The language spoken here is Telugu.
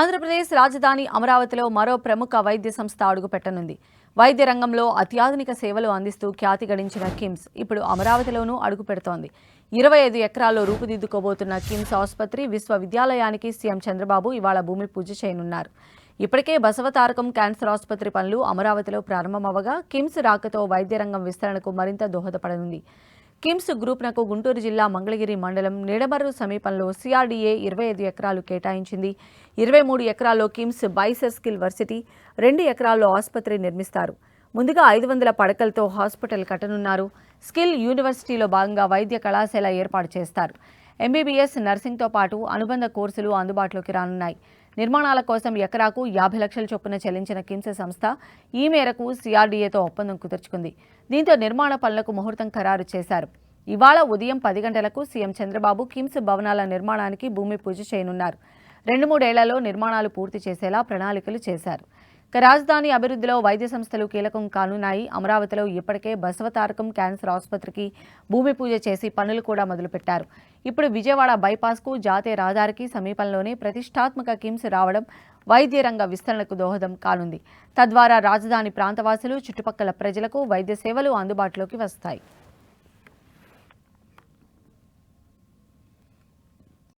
ఆంధ్రప్రదేశ్ రాజధాని అమరావతిలో మరో ప్రముఖ వైద్య సంస్థ అడుగుపెట్టనుంది. వైద్య రంగంలో అత్యాధునిక సేవలు అందిస్తూ ఖ్యాతి గడించిన కిమ్స్ ఇప్పుడు అమరావతిలోనూ అడుగుపెడుతోంది. 25 ఎకరాల్లో రూపుదిద్దుకోబోతున్న కిమ్స్ ఆసుపత్రి విశ్వవిద్యాలయానికి సీఎం చంద్రబాబు ఇవాళ భూమి పూజ చేయనున్నారు. ఇప్పటికే బసవతారకం క్యాన్సర్ ఆసుపత్రి పనులు అమరావతిలో ప్రారంభమవగా కిమ్స్ రాకతో వైద్య రంగం విస్తరణకు మరింత దోహదపడనుంది. కిమ్స్ గ్రూప్నకు గుంటూరు జిల్లా మంగళగిరి మండలం నిడమర్రు సమీపంలో సిఆర్డీఏ 25 ఎకరాలు కేటాయించింది. 23 ఎకరాల్లో కిమ్స్ బైసెస్కిల్ వర్సిటీ, 2 ఎకరాల్లో ఆసుపత్రి నిర్మిస్తారు. ముందుగా 500 పడకలతో హాస్పిటల్ కట్టనున్నారు. స్కిల్ యూనివర్సిటీలో భాగంగా వైద్య కళాశాల ఏర్పాటు చేస్తారు. ఎంబీబీఎస్, నర్సింగ్తో పాటు అనుబంధ కోర్సులు అందుబాటులోకి రానున్నాయి. నిర్మాణాల కోసం ఎకరాకు 50 లక్షల చొప్పున చెల్లించిన కిమ్స్ సంస్థ ఈ మేరకు సిఆర్డీఏతో ఒప్పందం కుదుర్చుకుంది. దీంతో నిర్మాణ పనులకు ముహూర్తం ఖరారు చేశారు. ఇవాళ ఉదయం 10 గంటలకు సీఎం చంద్రబాబు కిమ్స్ భవనాల నిర్మాణానికి భూమి పూజ చేయనున్నారు. 2-3 ఏళ్లలో నిర్మాణాలు పూర్తి చేసేలా ప్రణాళికలు చేశారు. రాజధాని అభివృద్ధిలో వైద్య సంస్థలు కీలకం కానున్నాయి. అమరావతిలో ఇప్పటికే బసవతారకం క్యాన్సర్ ఆసుపత్రికి భూమి పూజ చేసి పనులు కూడా మొదలుపెట్టారు. ఇప్పుడు విజయవాడ బైపాస్కు జాతీయ రహదారికి సమీపంలోనే ప్రతిష్టాత్మక కిమ్స్ రావడం వైద్య రంగ విస్తరణకు దోహదం కానుంది. తద్వారా రాజధాని ప్రాంతవాసులు, చుట్టుపక్కల ప్రజలకు వైద్య సేవలు అందుబాటులోకి వస్తాయి.